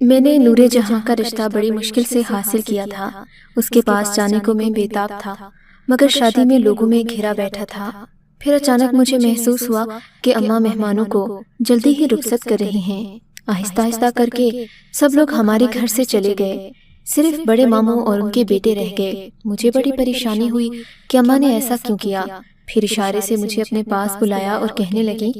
میں نے نور جہاں کا رشتہ بڑی مشکل سے حاصل کیا تھا۔ اس کے پاس جانے کو میں بے تاب تھا، مگر شادی میں لوگوں میں گھرا بیٹھا تھا۔ پھر اچانک مجھے محسوس ہوا کہ اماں مہمانوں کو جلدی ہی رخصت کر رہی ہیں۔ آہستہ آہستہ کر کے سب لوگ ہمارے گھر سے چلے گئے، صرف بڑے ماموں اور ان کے بیٹے رہ گئے۔ مجھے بڑی پریشانی ہوئی کہ اماں نے ایسا کیوں کیا۔ پھر اشارے سے مجھے اپنے پاس بلایا اور کہنے لگی،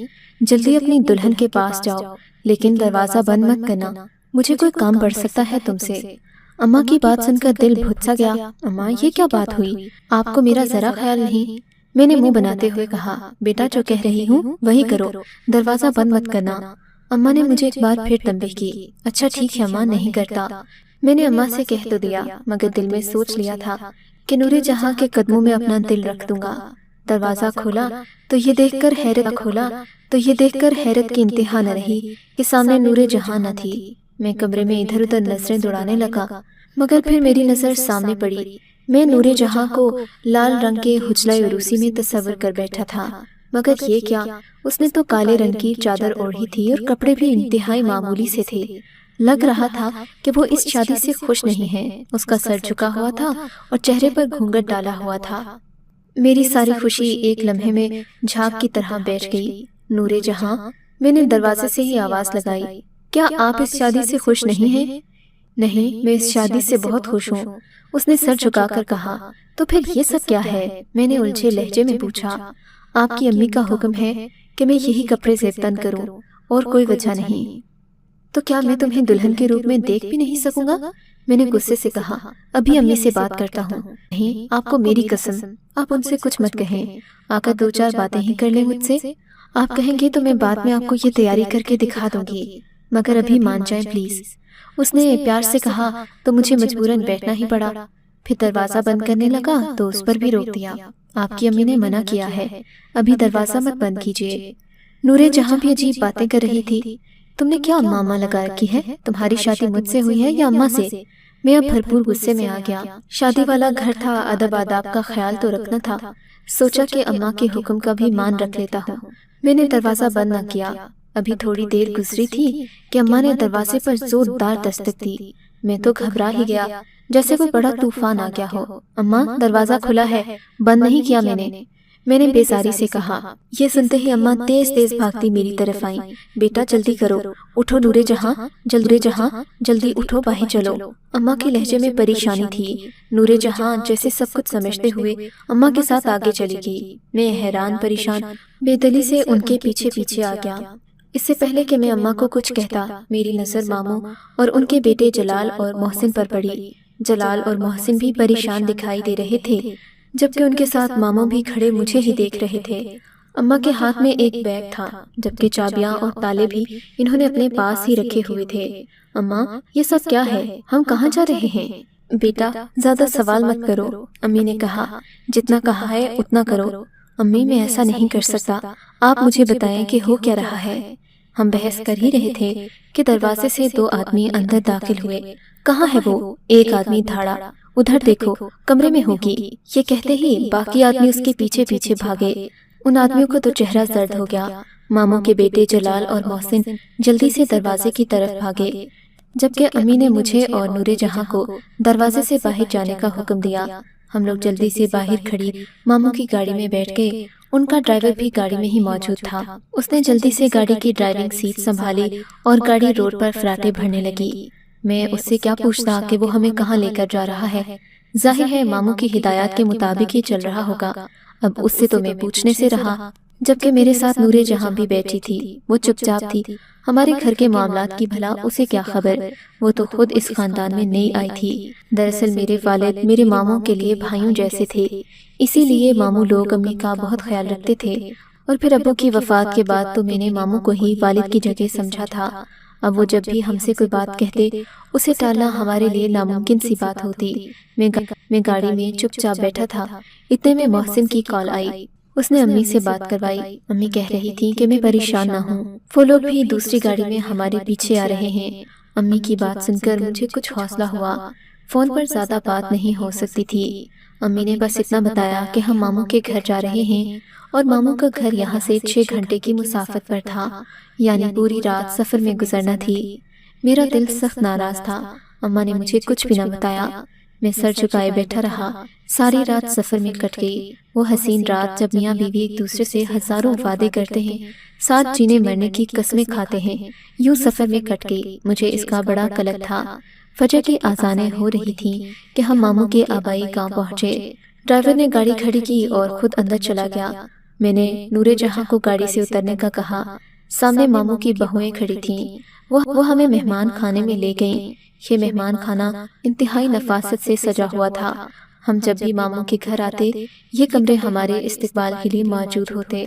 جلدی اپنی دلہن کے پاس جاؤ، لیکن دروازہ بند مت کرنا، مجھے کوئی کام پڑ سکتا ہے تم سے۔ اماں کی بات سن کر دل بھج سا گیا۔ اماں، یہ کیا بات ہوئی؟ آپ کو میرا ذرا خیال نہیں؟ میں نے منہ بناتے ہوئے کہا، بیٹا جو کہہ رہی ہوں وہی کرو، دروازہ بند مت کرنا۔ اماں نے مجھے ایک بار پھر تنبیہ کی۔ اچھا ٹھیک ہے اماں، نہیں کرتا۔ میں نے اماں سے کہہ تو دیا، مگر دل میں سوچ لیا تھا کہ نور جہاں کے قدموں میں اپنا دل رکھ دوں گا۔ دروازہ کھولا تو یہ دیکھ کر حیرت کی انتہا نہ رہی کہ سامنے نور جہاں نہ تھی۔ میں کمرے میں ادھر ادھر نظریں دوڑانے لگا، مگر پھر میری نظر سامنے پڑی۔ میں نور جہاں کو لال رنگ کے حجلہ عروسی میں تصور کر بیٹھا تھا، مگر یہ کیا، اس نے تو کالے رنگ کی چادر اوڑھی تھی اور کپڑے بھی انتہائی معمولی سے تھے۔ لگ رہا تھا کہ وہ اس شادی سے خوش نہیں ہے۔ اس کا سر جھکا ہوا تھا اور چہرے پر گھونگھٹ ڈالا ہوا تھا۔ میری ساری خوشی ایک لمحے میں جھاگ کی طرح بیٹھ گئی۔ نور جہاں، میں نے دروازے سے ہی آواز لگائی، کیا آپ اس شادی سے خوش نہیں ہیں؟ نہیں، میں اس شادی سے بہت خوش ہوں، اس نے سر جھکا کر کہا۔ تو پھر یہ سب کیا ہے؟ میں نے الجھے لہجے میں پوچھا۔ آپ کی امی کا حکم ہے کہ میں یہی کپڑے زیب تن کروں، اور کوئی وجہ نہیں۔ تو کیا میں تمہیں دلہن کے روپ میں دیکھ بھی نہیں سکوں گا؟ میں نے غصے سے کہا۔ ابھی امی سے بات کرتا ہوں۔ نہیں، آپ کو میری قسم، آپ ان سے کچھ مت کہیں، آ کر دو چار باتیں ہی کر لیں مجھ سے۔ آپ کہیں گے تو میں بعد میں آپ کو یہ تیاری کر کے دکھا دوں گی، مگر ابھی مان جائیں پلیز۔ اس نے پیار سے کہا تو مجھے مجبوراً بیٹھنا ہی پڑا۔ پھر دروازہ بند کرنے لگا تو اس پر بھی روک دیا۔ آپ کی امی نے منع کیا ہے، ابھی دروازہ مت بند کیجیے۔ نور جہاں بھی عجیب باتیں کر رہی تھی۔ تم نے کیا اماں لگا رکھی ہے؟ تمہاری شادی مجھ سے ہوئی ہے یا اماں سے؟ میں اب بھرپور غصے میں آ گیا۔ شادی والا گھر تھا، ادب آداب کا خیال تو رکھنا تھا۔ سوچا کہ اماں کے حکم کا بھی مان رکھ لیتا ہوں۔ میں نے دروازہ بند نہ کیا۔ ابھی تھوڑی دیر گزری تھی کہ اماں نے دروازے پر زوردار دستک دی۔ میں تو گھبرا ہی گیا، جیسے کوئی بڑا طوفان آ گیا ہو۔ اماں، دروازہ کھلا ہے، بند نہیں کیا میں نے بیزاری سے کہا۔ یہ سنتے ہی اماں تیز تیز بھاگتی میری طرف آئیں۔ بیٹا جلدی کرو، اٹھو نور جہاں، جلدی اٹھو، باہر چلو۔ اماں کے لہجے میں پریشانی تھی۔ نور جہاں جیسے سب کچھ سمجھتے ہوئے اماں کے ساتھ آگے چلی گئی۔ میں حیران پریشان بے دلی سے ان کے پیچھے پیچھے آ گیا۔ اس سے پہلے کہ میں اماں کو کچھ کہتا، میری نظر ماموں اور ان کے بیٹے جلال اور محسن پر پڑی۔ جلال اور محسن بھی پریشان دکھائی دے رہے تھے، جبکہ ان کے ساتھ ماموں بھی کھڑے مجھے ہی دیکھ رہے تھے۔ اماں کے ہاتھ میں ایک بیگ تھا، جبکہ چابیاں اور تالے بھی انہوں نے اپنے پاس ہی رکھے ہوئے تھے۔ اماں، یہ سب کیا ہے؟ ہم کہاں جا رہے ہیں؟ بیٹا، زیادہ سوال مت کرو، امی نے کہا۔ جتنا کہا ہے اتنا کرو۔ امی، میں ایسا نہیں کر سکتا، آپ مجھے بتائیں کہ ہو کیا رہا ہے۔ ہم بحث کر ہی رہے تھے کہ دروازے سے دو آدمی اندر داخل ہوئے۔ کہاں ہے وہ؟ ایک آدمی دھاڑا، ادھر دیکھو، کمرے میں ہوگی۔ یہ کہتے ہی باقی آدمی اس کے پیچھے پیچھے بھاگے۔ ان آدمیوں کا تو چہرہ زرد ہو گیا۔ ماموں کے بیٹے جلال اور محسن جلدی سے دروازے کی طرف بھاگے، جبکہ امی نے مجھے اور نور جہاں کو دروازے سے باہر جانے کا حکم دیا۔ ہم لوگ جلدی سے باہر کھڑی ماموں کی گاڑی میں بیٹھ گئے۔ ان کا ڈرائیور بھی گاڑی میں ہی موجود تھا۔ اس نے جلدی سے گاڑی کی ڈرائیونگ سیٹ سنبھالی اور گاڑی روڈ پر فراٹے بھرنے لگی۔ میں اس سے کیا پوچھتا کہ وہ ہمیں کہاں لے کر جا رہا ہے؟ ظاہر ہے ماموں کی ہدایات کے مطابق ہی چل رہا ہوگا۔ اب اس سے تو میں پوچھنے سے رہا، جبکہ میرے ساتھ نور جہاں بھی بیٹھی تھی۔ وہ چپ چاپ تھی۔ ہمارے گھر کے معاملات کی بھلا اسے کیا خبر، وہ تو خود اس خاندان میں نئی آئی تھی۔ دراصل میرے والد میرے ماموں کے لیے بھائیوں جیسے تھے، اسی لیے ماموں لوگ امی کا بہت خیال رکھتے تھے۔ اور پھر ابو کی وفات کے بعد تو میں نے ماموں کو ہی والد کی جگہ سمجھا تھا۔ اب وہ جب بھی ہم سے کوئی بات کہتے، اسے ٹالنا ہمارے لیے ناممکن سی بات ہوتی۔ میں گاڑی میں چپ چاپ بیٹھا تھا، اتنے میں محسن کی کال آئی۔ اس نے امی سے بات کروائی۔ امی کہہ رہی تھی کہ میں پریشان نہ ہوں، وہ لوگ بھی دوسری گاڑی میں ہمارے پیچھے آ رہے ہیں۔ امی کی بات سن کر مجھے کچھ حوصلہ ہوا۔ فون پر زیادہ بات نہیں ہو سکتی تھی۔ امی نے بس اتنا بتایا کہ ہم ماموں کے گھر جا رہے ہیں، اور ماموں کا گھر یہاں سے 6 گھنٹے کی مسافت پر تھا، یعنی پوری رات سفر میں گزرنا تھی۔ میرا دل سخت ناراض تھا۔ اماں نے مجھے کچھ بھی نہ بتایا۔ میں سر جھکائے بیٹھا رہا۔ ساری رات سفر میں کٹ گئی، وہ حسین رات جب میاں بیوی ایک دوسرے سے ہزاروں وعدے کرتے ہیں، ساتھ جینے مرنے کی قسمیں کھاتے ہیں، یوں سفر میں کٹ گئی۔ مجھے اس کا بڑا قلق تھا۔ فجر کی آذانیں ہو رہی تھیں کہ ہم ماموں کے آبائی گاؤں پہنچے۔ ڈرائیور نے گاڑی کھڑی کی اور خود اندر چلا گیا۔ میں نے نور جہاں کو گاڑی سے اترنے کا کہا۔ سامنے ماموں کی بہویں کھڑی تھیں، وہ ہمیں مہمان خانے میں لے گئیں۔ یہ مہمان خانہ انتہائی نفاست سے سجا ہوا تھا۔ ہم جب بھی ماموں کے گھر آتے، یہ کمرے ہمارے استقبال کے لیے موجود ہوتے۔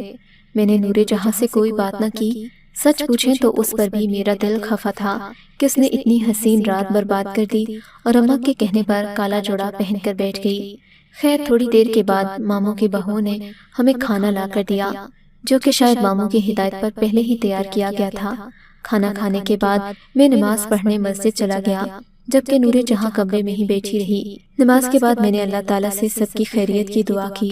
میں نے نور جہاں سے کوئی بات نہ کی۔ سچ پوچھیں تو اس پر بھی میرا دل خفا تھا کہ اس نے اتنی حسین رات برباد کر دی اور اماں کے کہنے پر کالا جوڑا پہن کر بیٹھ گئی۔ خیر تھوڑی دیر کے بعد ماموں کی بہوؤں نے ہمیں کھانا لا کر دیا، جو کہ شاید ماموں کی ہدایت پر پہلے ہی تیار کیا گیا تھا۔ کھانا کھانے کے بعد میں نماز پڑھنے مسجد چلا گیا، جبکہ نور جہاں کمرے میں ہی بیٹھی رہی۔ نماز کے بعد میں نے اللہ تعالیٰ سے سب کی خیریت کی دعا کی۔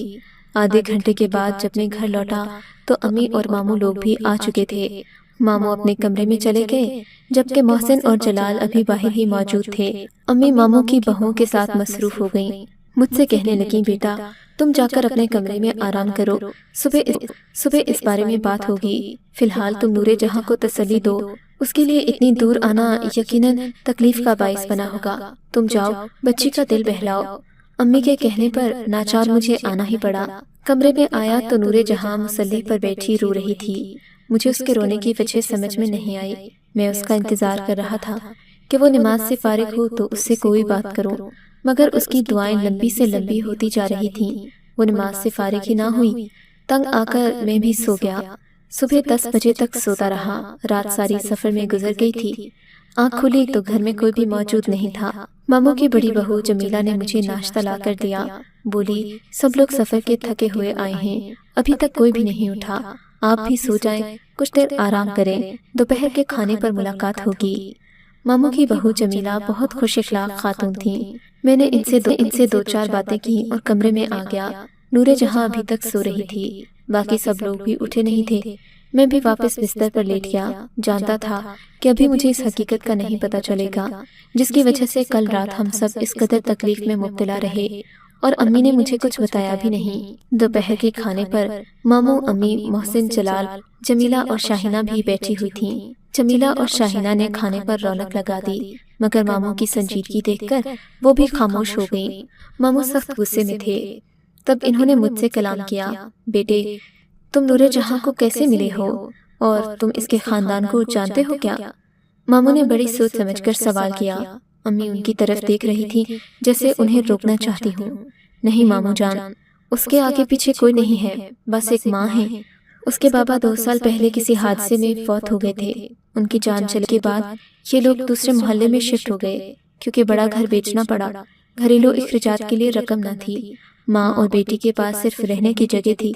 آدھے گھنٹے کے بعد جب میں گھر لوٹا تو امی اور ماموں لوگ بھی آ چکے تھے۔ ماموں اپنے کمرے میں چلے گئے، جبکہ محسن اور جلال ابھی باہر ہی موجود تھے۔ امی ماموں کی بہوؤں کے ساتھ مصروف ہو گئیں۔ مجھ سے کہنے لگیں، بیٹا تم جا کر اپنے کمرے میں آرام کرو، صبح اس بارے میں بات ہوگی۔ فی الحال تم نور جہاں کو تسلی دو، اس کے لیے اتنی دور آنا یقیناً تکلیف کا باعث بنا ہوگا۔ تم جاؤ بچی کا دل بہلاؤ۔ امی کے کہنے پر ناچار مجھے آنا ہی پڑا۔ کمرے میں آیا تو نور جہاں مصلی پر بیٹھی رو رہی تھی۔ مجھے اس کے رونے کی وجہ سمجھ میں نہیں آئی۔ میں اس کا انتظار کر رہا تھا کہ وہ نماز سے فارغ ہو تو اس سے کوئی بات کروں، مگر اس کی دعائیں لمبی سے لمبی ہوتی جا رہی تھیں۔ وہ نماز سے فارغ ہی نہ ہوئی۔ تنگ آ کر میں بھی سو گیا۔ صبح 10 بجے تک سوتا رہا۔ رات ساری سفر میں گزر گئی تھی۔ آنکھ کھلی تو گھر میں کوئی بھی موجود نہیں تھا۔ ماموں کی بڑی بہو جمیلہ نے مجھے ناشتہ لا کر دیا۔ بولی، سب لوگ سفر کے تھکے ہوئے آئے ہیں، ابھی تک کوئی بھی نہیں اٹھا، آپ بھی سو جائیں، کچھ دیر آرام کریں، دوپہر کے کھانے پر ملاقات ہوگی۔ ماموں کی بہو جمیلہ بہت خوش اخلاق خاتون تھیں۔ میں نے ان سے دو چار باتیں کی اور کمرے میں آ گیا۔ نور جہاں ابھی تک سو رہی تھی، باقی سب لوگ بھی اٹھے نہیں تھے۔ میں بھی واپس بستر پر لیٹ گیا۔ جانتا تھا کہ ابھی مجھے اس حقیقت کا نہیں پتہ چلے گا جس کی وجہ سے کل رات ہم سب اس قدر تکلیف میں مبتلا رہے، اور امی نے مجھے کچھ بتایا بھی نہیں۔ دوپہر کے کھانے پر ماموں، امی، محسن، جلال، جمیلہ اور شاہینہ بھی بیٹھی ہوئی تھیں۔ جمیلہ اور شاہینہ نے کھانے پر رونق لگا دی، مگر ماموں کی سنجیدگی دیکھ کر وہ بھی خاموش ہو گئیں۔ ماموں سخت غصے میں تھے۔ تب انہوں نے مجھ سے کلام کیا، بیٹے تم نور جہاں کو کیسے ملے ہو اور تم اس کے خاندان کو جانتے ہو کیا؟ ماموں نے بڑی سوچ سمجھ کر سوال کیا۔ امی ان کی طرف دیکھ رہی تھی جیسے انہیں روکنا چاہتی ہوں۔ نہیں ماموں جان، اس کے آگے پیچھے کوئی نہیں ہے، بس ایک ماں ہے۔ اس کے بابا 2 سال پہلے کسی حادثے میں فوت ہو گئے تھے۔ ان کی جان چلے کے بعد یہ لوگ دوسرے محلے میں شفٹ ہو گئے، کیونکہ بڑا گھر بیچنا پڑا، گھریلو اخراجات کے لیے رقم نہ تھی۔ ماں اور بیٹی کے پاس صرف رہنے کی جگہ تھی،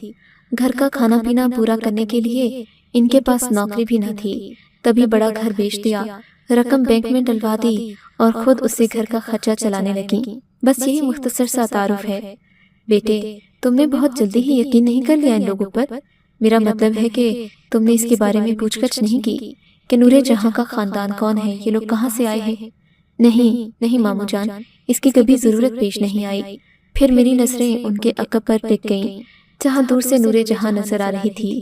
گھر کا کھانا پینا پورا کرنے کے لیے ان کے پاس نوکری بھی نہ تھی۔ تبھی بڑا گھر بیچ دیا، رقم بینک میں ڈلوا دی اور خود اس سے گھر کا خرچہ چلانے لگیں۔ بس یہی مختصر سا تعارف ہے۔ بیٹے تم نے بہت جلدی ہی یقین نہیں کر لیا ان لوگوں پر؟ میرا مطلب ہے کہ تم نے اس کے بارے میں پوچھ گچھ نہیں کی کہ نور جہاں کا خاندان کون ہے، یہ لوگ کہاں سے آئے ہیں؟ نہیں ماموں جان، اس کی کبھی ضرورت پیش نہیں آئی۔ پھر میری نظریں ان کے عقب پر ٹک گئیں جہاں دور سے نور جہاں نظر آ رہی تھی۔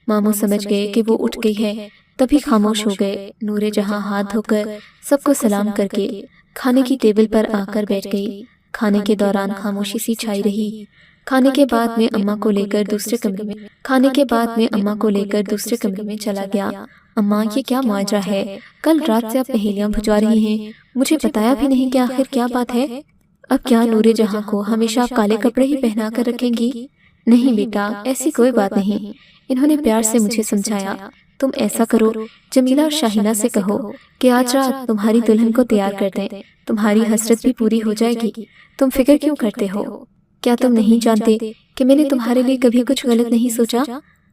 ماموں سمجھ گئے کہ وہ اٹھ گئی ہے، تبھی خاموش ہو گئے۔ نور جہاں ہاتھ دھو کر سب کو سلام کر کے کھانے کی ٹیبل پر آ کر بیٹھ گئی۔ کھانے کے دوران خاموشی سی چھائی رہی۔ کھانے کے بعد میں اماں کو لے کر دوسرے کمرے میں چلا گیا۔ اماں یہ کیا معاجرہ ہے؟ کل رات سے آپ پہیلیاں بھجوا رہی ہیں، مجھے بتایا بھی نہیں کہ آخر کیا بات ہے؟ اب کیا نور جہاں کو ہمیشہ کالے کپڑے ہی پہنا کر رکھیں گی؟ نہیں بیٹا، ایسی کوئی بات نہیں، انہوں نے پیار سے مجھے سمجھایا۔ تم ایسا کرو، جمیلہ اور شاہینہ سے کہو کہ آج رات تمہاری دلہن کو تیار کر دیں، تمہاری حسرت بھی پوری ہو جائے گی۔ تم فکر کیوں کرتے ہو؟ کیا تم نہیں جانتے کہ میں نے تمہارے لیے کبھی کچھ غلط نہیں سوچا؟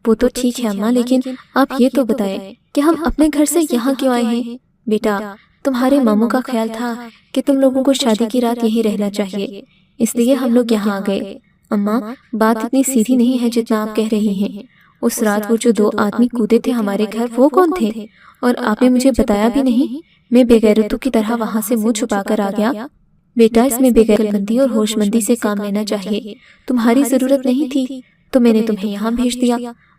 وہ تو ٹھیک ہے اماں، لیکن آپ یہ تو بتائیں کہ ہم اپنے گھر سے یہاں کیوں آئے ہیں؟ بیٹا تمہارے ماموں کا خیال تھا کہ تم لوگوں کو شادی کی رات یہیں رہنا چاہیے، اس لیے ہم لوگ یہاں آ گئے۔ اماں بات اتنی سیدھی نہیں ہے جتنا آپ کہہ رہی ہیں۔ اس رات وہ جو 2 آدمی کودے تھے ہمارے گھر، وہ کون تھے؟ اور آپ نے مجھے بتایا بھی نہیں۔ میں بے غیرتوں کی طرح وہاں سے منہ چھپا کر آ گیا۔ بیٹا، اس میں بے غیرتی اور ہوش مندی سے کام لینا چاہیے۔ تمہاری ضرورت نہیں تھی تو میں نے تمہیں یہاں بھیج دیا،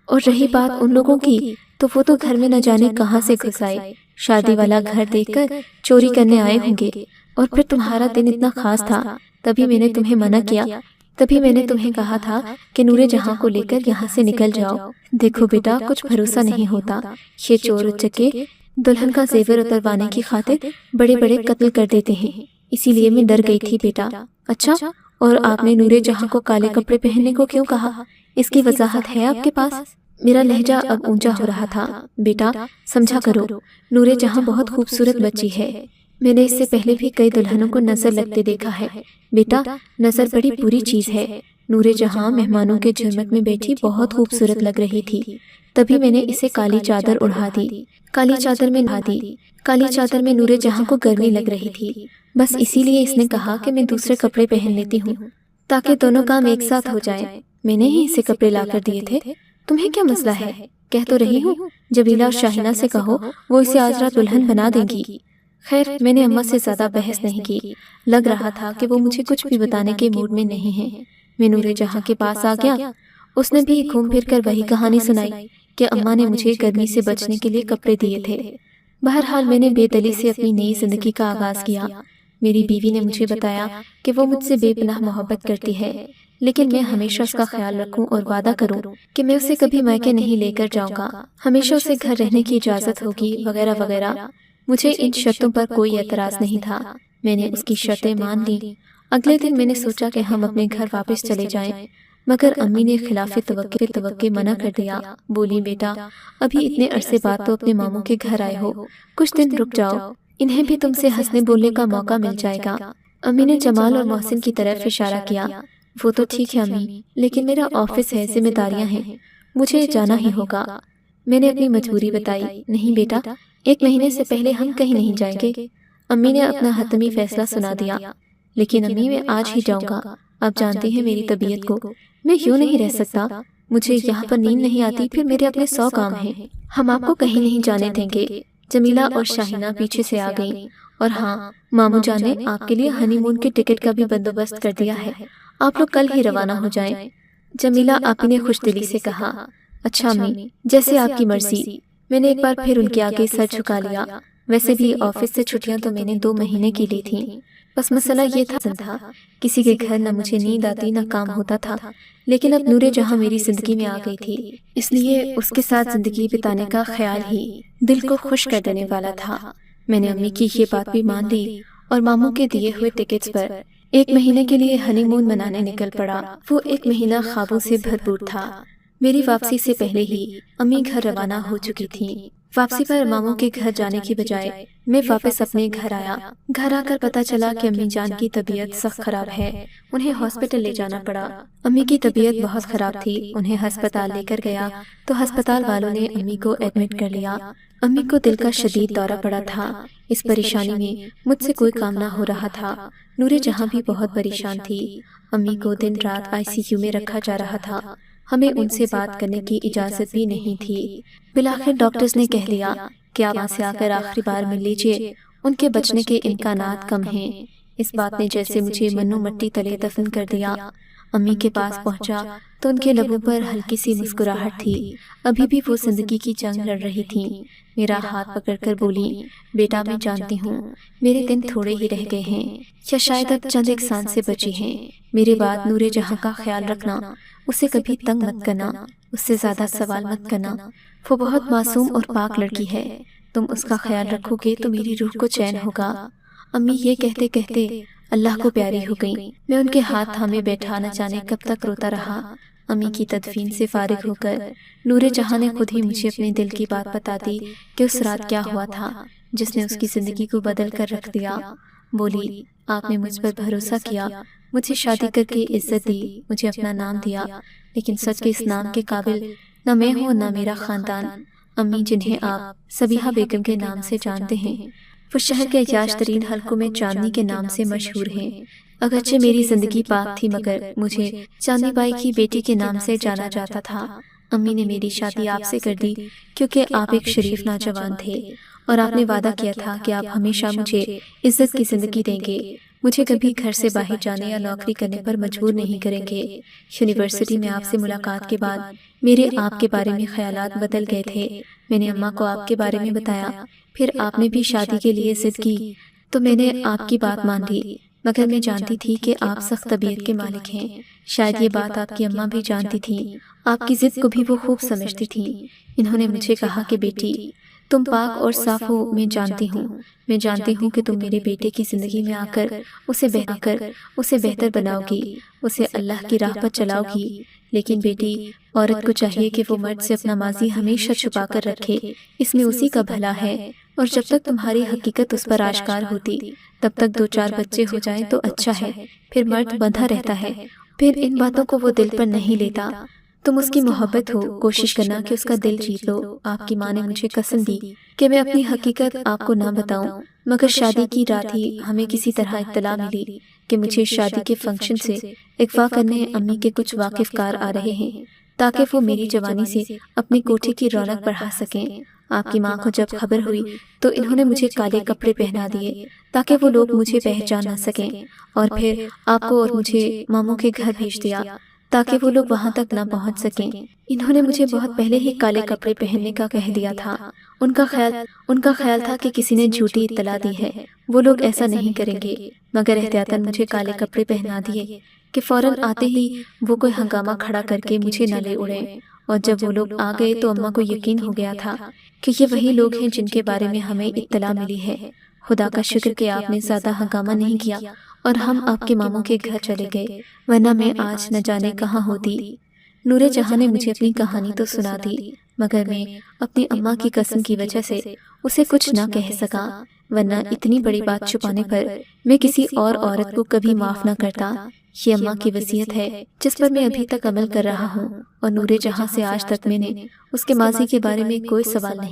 اور رہی بات ان لوگوں کی، تو وہ تو گھر میں نہ جانے کہاں سے گھس آئے، شادی والا گھر دیکھ کر چوری کرنے آئے ہوں گے۔ اور پھر تمہارا دن اتنا خاص تھا، تبھی میں نے تمہیں منع کیا، تبھی میں نے تمہیں کہا تھا کہ نور جہاں کو لے کر یہاں سے نکل جاؤ۔ دیکھو بیٹا، کچھ بھروسہ نہیں ہوتا، یہ چور چکے دلہن کا زیور اتروانے کی خاطر بڑے بڑے قتل کر دیتے ہیں، اسی لیے میں ڈر گئی تھی بیٹا۔ اچھا، اور آپ نے نور جہاں کو کالے کپڑے پہننے کو کیوں کہا؟ اس کی وضاحت ہے آپ کے پاس؟ میرا لہجہ اب اونچا ہو رہا تھا۔ بیٹا سمجھا کرو، نور جہاں بہت خوبصورت بچی ہے، میں نے اس سے پہلے بھی کئی دلہنوں کو نظر لگتے دیکھا ہے۔ بیٹا، نظر بڑی بری چیز ہے۔ نور جہاں مہمانوں کے جھرمٹ میں بیٹھی بہت خوبصورت لگ رہی تھی، تبھی میں نے اسے کالی چادر اڑا دی، کالی چادر میں نہا دی۔ کالی چادر میں نور جہاں کو گرمی لگ رہی تھی، بس اسی لیے اس نے کہا کہ میں دوسرے کپڑے پہن لیتی ہوں تاکہ دونوں کام ایک ساتھ ہو جائیں۔ میں نے ہی اسے کپڑے لا کر دیے تھے۔ تمہیں کیا مسئلہ ہے؟ کہہ تو رہی ہوں، جمیلہ اور شاہینہ سے کہو، وہ اسے آج رات دلہن بنا دیں گی۔ خیر، میں نے اماں سے زیادہ بحث نہیں کی، لگ رہا تھا کہ وہ مجھے کچھ بھی بتانے کے موڈ میں نہیں ہیں۔ میں نور جہاں کے پاس آ گیا، اس نے بھی گھوم پھر کر وہی کہانی سنائی کہ اماں نے مجھے گرمی سے بچنے کے لیے کپڑے دیے تھے۔ بہرحال میں نے بے دلی سے اپنی نئی زندگی کا آغاز کیا۔ میری بیوی نے مجھے بتایا کہ وہ مجھ سے بے پناہ محبت کرتی ہے، لیکن میں ہمیشہ اس کا خیال رکھوں اور وعدہ کروں کہ میں اسے کبھی میکے نہیں لے کر جاؤں گا، ہمیشہ اسے گھر رہنے کی اجازت ہوگی، وغیرہ وغیرہ۔ مجھے ان شرطوں پر کوئی اعتراض نہیں تھا، میں نے اس کی شرطیں مان لیں۔ اگلے دن میں نے سوچا کہ ہم اپنے گھر واپس چلے جائیں، مگر امی نے خلاف توقع منع کر دیا۔ بولی، بیٹا ابھی اتنے عرصے بعد تو اپنے ماموں کے گھر آئے ہو، کچھ دن رک جاؤ، انہیں بھی تم سے ہنسنے بولنے کا موقع مل جائے گا۔ امی نے جمال اور محسن کی طرف اشارہ کیا۔ وہ تو ٹھیک ہے امی، لیکن میرا آفس ہے، ذمہ داریاں ہیں، مجھے جانا ہی ہوگا۔ میں نے اپنی مجبوری بتائی۔ نہیں بیٹا، 1 مہینے سے پہلے ہم کہیں نہیں جائیں گے۔ امی نے اپنا حتمی فیصلہ سنا دیا۔ لیکن امی، میں آج ہی جاؤں گا، آپ جانتے ہیں میری طبیعت کو، میں یوں نہیں رہ سکتا، مجھے یہاں پر نیند نہیں آتی، پھر میرے اپنے 100 کام ہیں۔ ہم آپ کو کہیں نہیں جانے دیں گے۔ جمیلہ اور شاہینہ پیچھے سے آ گئیں۔ اور ہاں، ماموں جان نے آپ کے لیے ہنی مون کے ٹکٹ کا بھی بندوبست کر دیا ہے، آپ لوگ کل ہی روانہ ہو جائیں۔ جمیلہ آپی نے خوش دلی سے کہا۔ اچھا امی، جیسے آپ کی مرضی۔ میں نے ایک بار پھر ان کے آگے سر جھکا لیا۔ ویسے بھی آفس سے چھٹیاں تو میں نے 2 مہینے کی لی تھیں، بس مسئلہ یہ تھا کسی کے گھر نہ مجھے نیند آتی نہ کام ہوتا تھا، لیکن اب نور جہاں میری زندگی میں آ گئی تھی، اس لیے اس کے ساتھ زندگی بتانے کا خیال ہی دل کو خوش کر دینے والا تھا۔ میں نے امی کی یہ بات بھی مان لی اور ماموں کے دیے ہوئے ٹکٹس پر 1 مہینے کے لیے ہنی مون منانے نکل پڑا۔ وہ 1 مہینہ خوابوں سے بھرپور تھا۔ میری واپسی سے پہلے ہی امی گھر روانہ ہو چکی تھیں۔ واپسی پر ماموں کے گھر جانے کی بجائے میں واپس اپنے گھر آیا۔ گھر آ کر پتا چلا کہ امی جان کی طبیعت سخت خراب ہے، انہیں ہاسپٹل لے جانا پڑا۔ امی کی طبیعت بہت خراب تھی، انہیں ہسپتال لے کر گیا تو ہسپتال والوں نے امی کو ایڈمٹ کر لیا۔ امی کو دل کا شدید دورہ پڑا تھا۔ اس پریشانی میں مجھ سے کوئی کام نہ ہو رہا تھا۔ نور جہاں بھی بہت پریشان تھی۔ امی کو دن رات ICU میں رکھا جا رہا تھا، ہمیں ان سے بات کرنے کی اجازت بھی نہیں تھی۔ بالآخر ڈاکٹرز نے کہہ دیا کہ آپ وہاں سے آ کر آخری بار مل لیجئے، ان کے بچنے کے امکانات کم ہیں۔ اس بات نے جیسے مجھے منو مٹی تلے دفن کر دیا۔ امی کے پاس پہنچا تو ان کے لبوں پر ہلکی سی مسکراہٹ تھی، ابھی بھی وہ زندگی کی جنگ لڑ رہی تھیں۔ میرا ہاتھ پکڑ کر بولی، بیٹا میں جانتی ہوں میرے دن تھوڑے ہی رہ گئے ہیں، یا شاید اب چند 1 سال سے بچی ہیں۔ میرے بعد نور جہاں کا خیال رکھنا، اسے کبھی تنگ مت کرنا، اس سے زیادہ سوال مت کرنا، وہ بہت معصوم اور پاک لڑکی ہے، تم اس کا خیال رکھو گے تو میری روح کو چین ہوگا۔ امی یہ کہتے کہتے اللہ کو پیاری ہو گئیں۔ میں ان کے ہاتھ تھامے بیٹھا نہ جانے کب تک روتا رہا۔ امی کی تدفین سے فارغ ہو کر نور جہاں نے خود ہی مجھے اپنے دل کی بات بتا دی کہ اس رات کیا ہوا تھا جس نے اس کی زندگی کو بدل کر رکھ دیا۔ بولی، آپ نے مجھ پر بھروسہ کیا، مجھے شادی کر کے عزت دی، مجھے اپنا نام دیا، لیکن سچ کے اس نام کے قابل نہ میں ہوں نہ میرا خاندان۔ امی، جنہیں آپ صبیحہ بیگم کے نام سے جانتے ہیں، وہ شہر کے عیاش ترین حلقوں میں چاندنی کے نام سے مشہور ہیں۔ اگرچہ میری زندگی پاک تھی، مگر مجھے چاندنی بائی کی بیٹی کے نام سے جانا جاتا تھا۔ امی نے میری شادی آپ سے کر دی کیونکہ آپ ایک شریف نوجوان تھے اور آپ نے وعدہ کیا تھا کہ آپ ہمیشہ مجھے عزت کی زندگی دیں گے، مجھے کبھی گھر سے باہر جانے یا نوکری کرنے پر مجبور نہیں کریں گے۔ یونیورسٹی میں آپ سے ملاقات کے بعد میرے آپ کے بارے میں خیالات بدل گئے تھے۔ میں نے اماں کو آپ کے بارے میں بتایا، پھر آپ نے بھی شادی کے لیے ضد کی تو میں نے آپ کی بات مان لی، مگر میں جانتی تھی کہ آپ سخت طبیعت کے مالک ہیں۔ شاید یہ بات آپ کی اماں بھی جانتی تھیں، آپ کی ضد کو بھی وہ خوب سمجھتی تھیں۔ انہوں نے مجھے کہا کہ بیٹی تم پاک اور صاف ہو، میں جانتی ہوں کہ تم میرے بیٹے کی زندگی میں آ کر اسے بہتر بناؤ گی، اسے اللہ کی راہ پر چلاؤ گی، لیکن بیٹی عورت کو چاہیے کہ وہ مرد سے اپنا ماضی ہمیشہ چھپا کر رکھے، اس میں اسی کا بھلا ہے، اور جب تک تمہاری حقیقت اس پر آشکار ہوتی تب تک 2-4 بچے ہو جائیں تو اچھا ہے، پھر مرد بندھا رہتا ہے، پھر ان باتوں کو وہ دل پر نہیں لیتا۔ تم اس کی محبت ہو، کوشش کرنا کہ اس کا دل جیت لو۔ آپ کی ماں نے مجھے قسم دی کہ میں اپنی حقیقت آپ کو نہ بتاؤں، مگر شادی کی رات ہی ہمیں کسی طرح اطلاع ملی کہ مجھے شادی کے فنکشن سے اغوا کرنے امی کے کچھ واقف کار آ رہے ہیں تاکہ وہ میری جوانی سے اپنی کوٹھی کی رونق بڑھا سکیں۔ آپ کی ماں کو جب خبر ہوئی تو انہوں نے مجھے کالے کپڑے پہنا دیے تاکہ وہ لوگ مجھے پہچان نہ سکیں، اور پھر آپ کو اور مجھے ماموں کے گھر بھیج دیا تاکہ وہ لوگ وہاں تک نہ پہنچ سکیں۔ انہوں نے مجھے بہت پہلے ہی کالے کپڑے پہننے کا کہہ دیا تھا۔ ان کا خیال تھا کہ کسی نے جھوٹی اطلاع دی ہے، وہ لوگ ایسا نہیں کریں گے، مگر احتیاطاً مجھے کالے کپڑے پہنا دیے کہ فوراً آتے ہی وہ کوئی ہنگامہ کھڑا کر کے مجھے نہ لے اڑیں۔ اور جب وہ لوگ آ گئے تو اماں کو یقین ہو گیا تھا کہ یہ وہی لوگ ہیں جن کے بارے میں ہمیں اطلاع ملی ہے۔ خدا کا شکر کہ آپ نے زیادہ ہنگامہ نہیں کیا اور ہم آپ کے ماموں کے گھر چلے گئے، ورنہ میں آج نہ جانے کہاں ہوتی۔ نور جہاں نے مجھے اپنی کہانی تو سنا دی، مگر میں اپنی اماں کی قسم کی وجہ سے اسے کچھ نہ کہہ سکا، ورنہ اتنی بڑی بات چھپانے پر میں کسی اور عورت کو کبھی معاف نہ کرتا۔ یہ اماں کی وصیت ہے جس پر میں ابھی تک عمل کر رہا ہوں، اور نور جہاں سے آج تک میں نے اس کے ماضی کے بارے میں کوئی سوال نہیں